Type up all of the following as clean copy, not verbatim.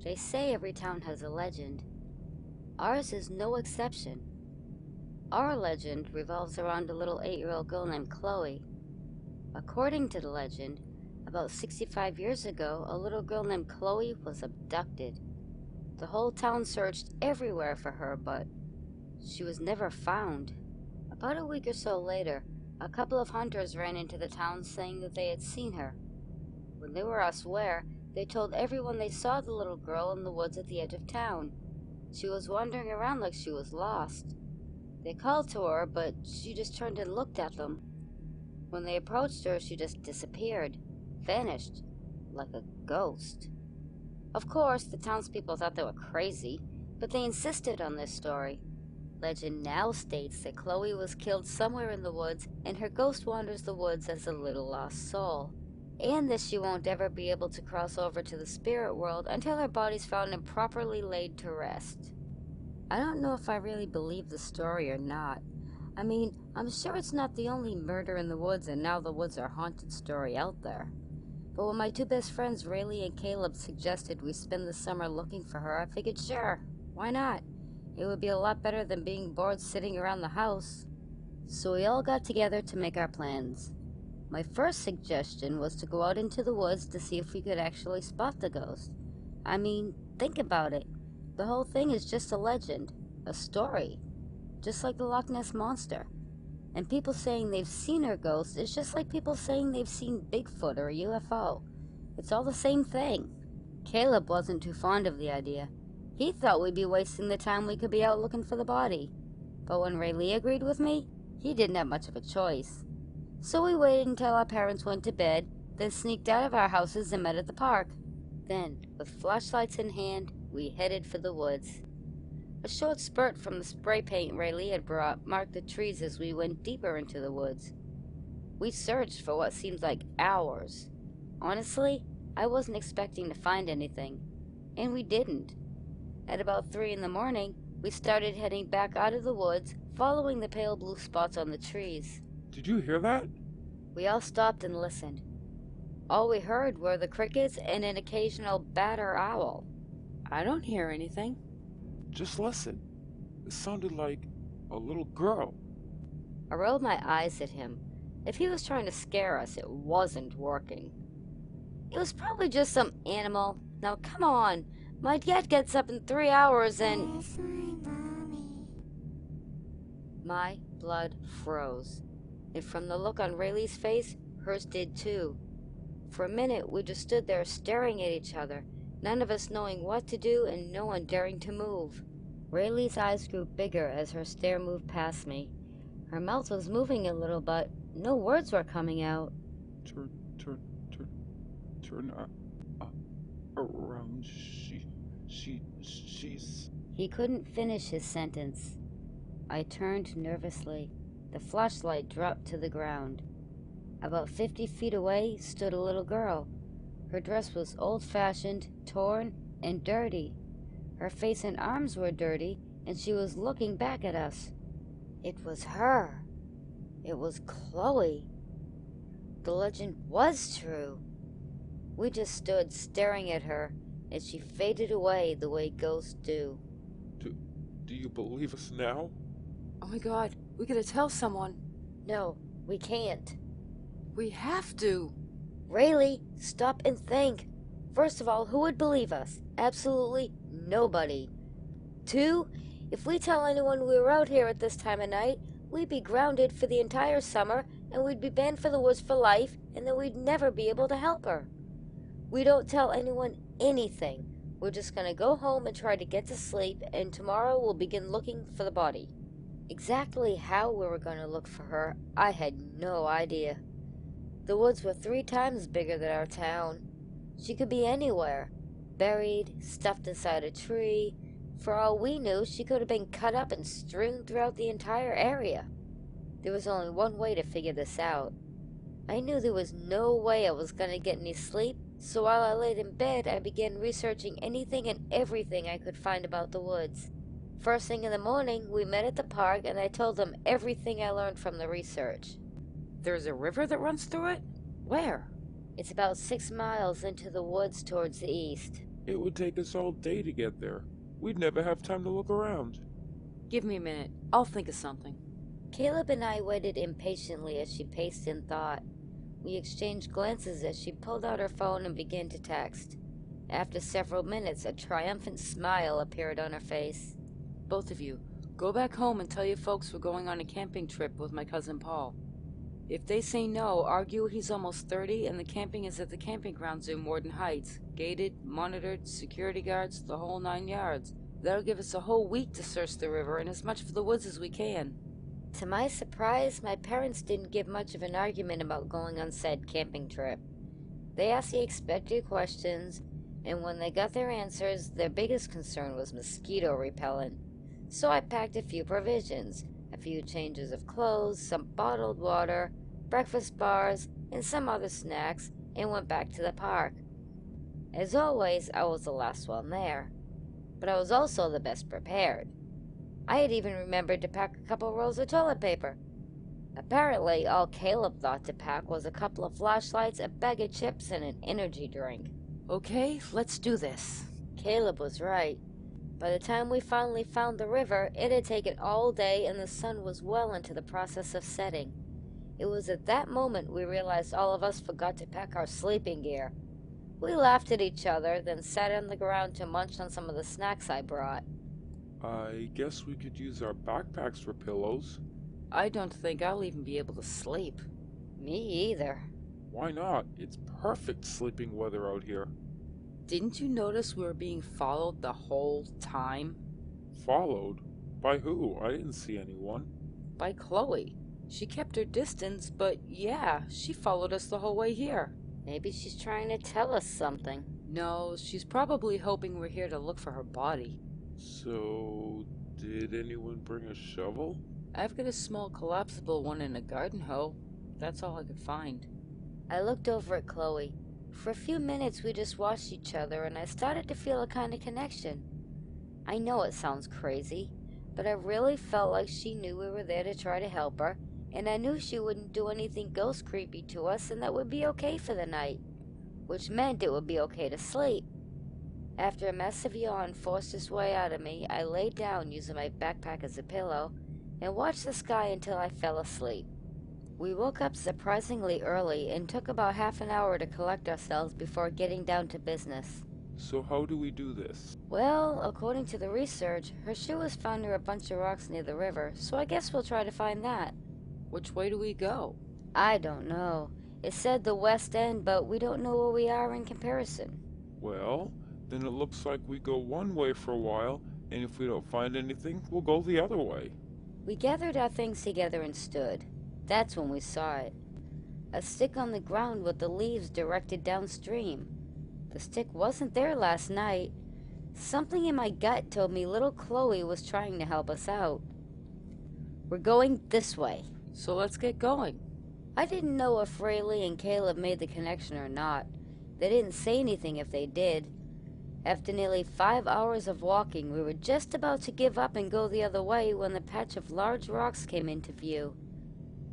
They say every town has a legend. Ours is no exception. Our legend revolves around a little 8-year-old girl named Chloe. According to the legend, about 65 years ago, a little girl named Chloe was abducted. The whole town searched everywhere for her, but she was never found. About a week or so later, a couple of hunters ran into the town saying that they had seen her. When they were asked where, they told everyone they saw the little girl in the woods at the edge of town. She was wandering around like she was lost. They called to her, but she just turned and looked at them. When they approached her, she just disappeared, vanished, like a ghost. Of course, the townspeople thought they were crazy, but they insisted on this story. Legend now states that Chloe was killed somewhere in the woods, and her ghost wanders the woods as a little lost soul, and that she won't ever be able to cross over to the spirit world until her body's found and properly laid to rest. I don't know if I really believe the story or not. I mean, I'm sure it's not the only murder in the woods and now the woods are haunted story out there. But when my two best friends, Rayleigh and Caleb, suggested we spend the summer looking for her, I figured sure, why not? It would be a lot better than being bored sitting around the house. So we all got together to make our plans. My first suggestion was to go out into the woods to see if we could actually spot the ghost. I mean, think about it. The whole thing is just a legend, a story, just like the Loch Ness Monster. And people saying they've seen her ghost is just like people saying they've seen Bigfoot or a UFO. It's all the same thing. Caleb wasn't too fond of the idea. He thought we'd be wasting the time we could be out looking for the body. But when Rayleigh agreed with me, he didn't have much of a choice. So we waited until our parents went to bed, then sneaked out of our houses and met at the park. Then, with flashlights in hand, we headed for the woods. A short spurt from the spray paint Rayleigh had brought marked the trees as we went deeper into the woods. We searched for what seemed like hours. Honestly, I wasn't expecting to find anything, and we didn't. At about 3 in the morning, we started heading back out of the woods, following the pale blue spots on the trees. Did you hear that? We all stopped and listened. All we heard were the crickets and an occasional bat or owl. I don't hear anything. Just listen. It sounded like a little girl. I rolled my eyes at him. If he was trying to scare us, it wasn't working. It was probably just some animal. Now come on, my dad gets up in 3 hours and... My blood froze, and from the look on Rayleigh's face, hers did too. For a minute, we just stood there staring at each other, none of us knowing what to do and no one daring to move. Rayleigh's eyes grew bigger as her stare moved past me. Her mouth was moving a little, but no words were coming out. Turn around. She's... He couldn't finish his sentence. I turned nervously. The flashlight dropped to the ground. About 50 feet away stood a little girl. Her dress was old-fashioned, torn, and dirty. Her face and arms were dirty, and she was looking back at us. It was her. It was Chloe. The legend was true. We just stood staring at her, and she faded away the way ghosts do. Do you believe us now? Oh my god, we gotta tell someone. No, we can't. We have to. Rayleigh, stop and think. First of all, who would believe us? Absolutely nobody. 2, if we tell anyone we were out here at this time of night, we'd be grounded for the entire summer, and we'd be banned for the woods for life, and then we'd never be able to help her. We don't tell anyone anything. We're just gonna go home and try to get to sleep, and tomorrow we'll begin looking for the body. Exactly how we were gonna look for her, I had no idea. The woods were 3 times bigger than our town. She could be anywhere. Buried, stuffed inside a tree. For all we knew, she could have been cut up and strewn throughout the entire area. There was only one way to figure this out. I knew there was no way I was gonna get any sleep, so while I laid in bed, I began researching anything and everything I could find about the woods. First thing in the morning, we met at the park, and I told them everything I learned from the research. There's a river that runs through it? Where? It's about 6 miles into the woods towards the east. It would take us all day to get there. We'd never have time to look around. Give me a minute. I'll think of something. Caleb and I waited impatiently as she paced in thought. We exchanged glances as she pulled out her phone and began to text. After several minutes, a triumphant smile appeared on her face. Both of you, go back home and tell your folks we're going on a camping trip with my cousin Paul. If they say no, argue he's almost 30 and the camping is at the camping grounds in Warden Heights. Gated, monitored, security guards, the whole 9 yards. That'll give us a whole week to search the river and as much for the woods as we can. To my surprise, my parents didn't give much of an argument about going on said camping trip. They asked the expected questions, and when they got their answers, their biggest concern was mosquito repellent. So I packed a few provisions, a few changes of clothes, some bottled water, breakfast bars, and some other snacks, and went back to the park. As always, I was the last one there, but I was also the best prepared. I had even remembered to pack a couple rolls of toilet paper. Apparently, all Caleb thought to pack was a couple of flashlights, a bag of chips, and an energy drink. Okay, let's do this. Caleb was right. By the time we finally found the river, it had taken all day and the sun was well into the process of setting. It was at that moment we realized all of us forgot to pack our sleeping gear. We laughed at each other, then sat on the ground to munch on some of the snacks I brought. I guess we could use our backpacks for pillows. I don't think I'll even be able to sleep. Me either. Why not? It's perfect sleeping weather out here. Didn't you notice we were being followed the whole time? Followed? By who? I didn't see anyone. By Chloe. She kept her distance, but yeah, she followed us the whole way here. Maybe she's trying to tell us something. No, she's probably hoping we're here to look for her body. So, did anyone bring a shovel? I've got a small collapsible one and a garden hoe. That's all I could find. I looked over at Chloe. For a few minutes we just watched each other and I started to feel a kind of connection. I know it sounds crazy, but I really felt like she knew we were there to try to help her, and I knew she wouldn't do anything ghost creepy to us and that would be okay for the night, which meant it would be okay to sleep. After a massive yawn forced its way out of me, I laid down using my backpack as a pillow and watched the sky until I fell asleep. We woke up surprisingly early and took about half an hour to collect ourselves before getting down to business. So how do we do this? Well, according to the research, her shoe was found near a bunch of rocks near the river, so I guess we'll try to find that. Which way do we go? I don't know. It said the west end, but we don't know where we are in comparison. Well, then it looks like we go one way for a while, and if we don't find anything, we'll go the other way. We gathered our things together and stood. That's when we saw it. A stick on the ground with the leaves directed downstream. The stick wasn't there last night. Something in my gut told me little Chloe was trying to help us out. We're going this way. So let's get going. I didn't know if Rayleigh and Caleb made the connection or not. They didn't say anything if they did. After nearly 5 hours of walking, we were just about to give up and go the other way when the patch of large rocks came into view.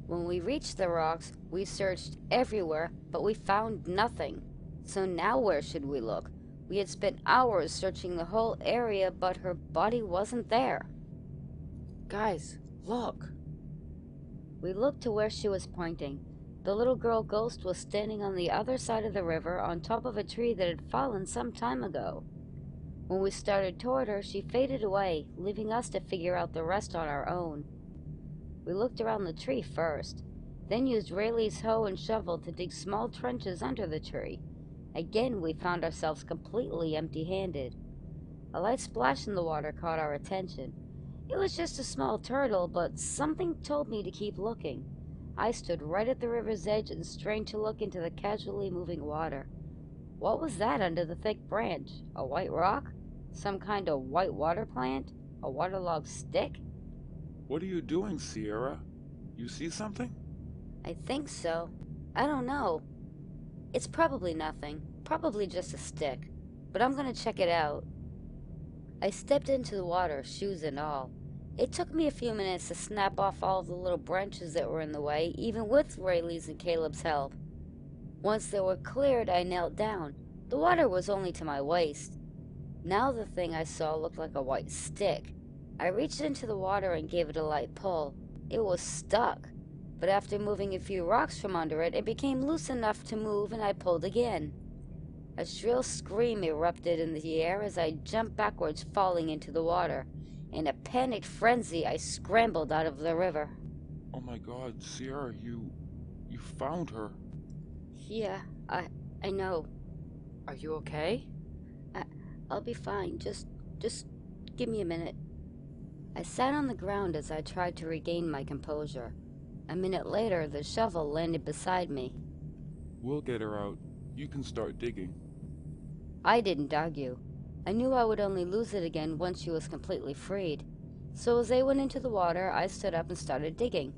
When we reached the rocks, we searched everywhere, but we found nothing. So now where should we look? We had spent hours searching the whole area, but her body wasn't there. Guys, look. We looked to where she was pointing. The little girl ghost was standing on the other side of the river on top of a tree that had fallen some time ago. When we started toward her, she faded away, leaving us to figure out the rest on our own. We looked around the tree first, then used Rayleigh's hoe and shovel to dig small trenches under the tree. Again, we found ourselves completely empty-handed. A light splash in the water caught our attention. It was just a small turtle, but something told me to keep looking. I stood right at the river's edge and strained to look into the casually moving water. What was that under the thick branch? A white rock? Some kind of white water plant? A waterlogged stick? What are you doing, Sierra? You see something? I think so. I don't know. It's probably nothing. Probably just a stick. But I'm gonna check it out. I stepped into the water, shoes and all. It took me a few minutes to snap off all of the little branches that were in the way, even with Rayleigh's and Caleb's help. Once they were cleared, I knelt down. The water was only to my waist. Now the thing I saw looked like a white stick. I reached into the water and gave it a light pull. It was stuck, but after moving a few rocks from under it, it became loose enough to move, and I pulled again. A shrill scream erupted in the air as I jumped backwards, falling into the water. In a panicked frenzy, I scrambled out of the river. Oh my God, Sierra, you found her. Yeah, I know. Are you okay? I'll be fine. Just give me a minute. I sat on the ground as I tried to regain my composure. A minute later, the shovel landed beside me. We'll get her out. You can start digging. I didn't argue. I knew I would only lose it again once she was completely freed. So as they went into the water, I stood up and started digging.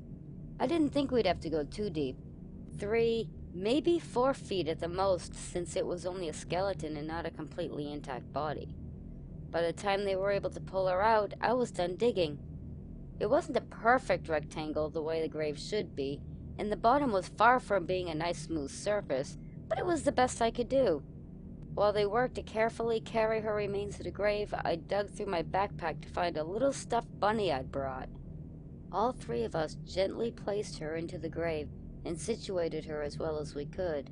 I didn't think we'd have to go too deep. 3, maybe 4 feet at the most, since it was only a skeleton and not a completely intact body. By the time they were able to pull her out, I was done digging. It wasn't a perfect rectangle the way the grave should be, and the bottom was far from being a nice smooth surface, but it was the best I could do. While they worked to carefully carry her remains to the grave, I dug through my backpack to find a little stuffed bunny I'd brought. All 3 of us gently placed her into the grave and situated her as well as we could.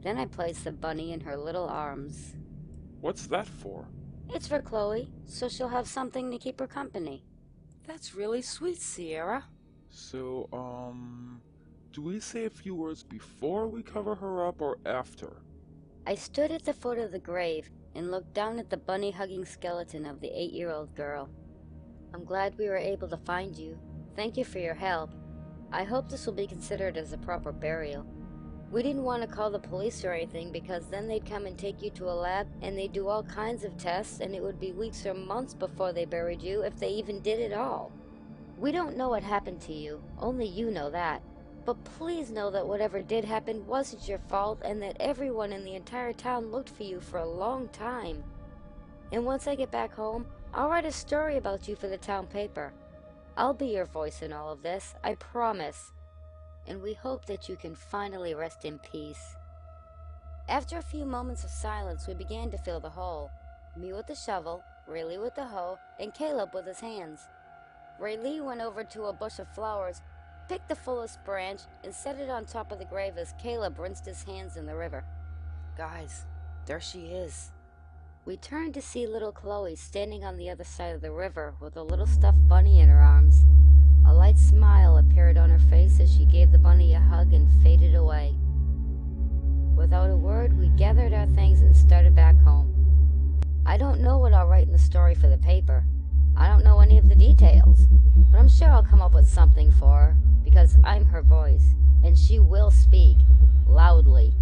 Then I placed the bunny in her little arms. What's that for? It's for Chloe, so she'll have something to keep her company. That's really sweet, Sierra. So, do we say a few words before we cover her up or after? I stood at the foot of the grave and looked down at the bunny-hugging skeleton of the 8-year-old girl. I'm glad we were able to find you. Thank you for your help. I hope this will be considered as a proper burial. We didn't want to call the police or anything because then they'd come and take you to a lab and they'd do all kinds of tests and it would be weeks or months before they buried you if they even did at all. We don't know what happened to you, only you know that. But please know that whatever did happen wasn't your fault and that everyone in the entire town looked for you for a long time. And once I get back home, I'll write a story about you for the town paper. I'll be your voice in all of this, I promise. And we hope that you can finally rest in peace. After a few moments of silence, we began to fill the hole. Me with the shovel, Rayleigh with the hoe, and Caleb with his hands. Rayleigh went over to a bush of flowers, picked the fullest branch, and set it on top of the grave as Caleb rinsed his hands in the river. Guys, there she is. We turned to see little Chloe standing on the other side of the river with a little stuffed bunny in her arms. A light smile appeared on her face as she gave the bunny a hug and faded away. Without a word, we gathered our things and started back home. I don't know what I'll write in the story for the paper. I don't know any of the details, but I'm sure I'll come up with something for her, because I'm her voice, and she will speak, loudly.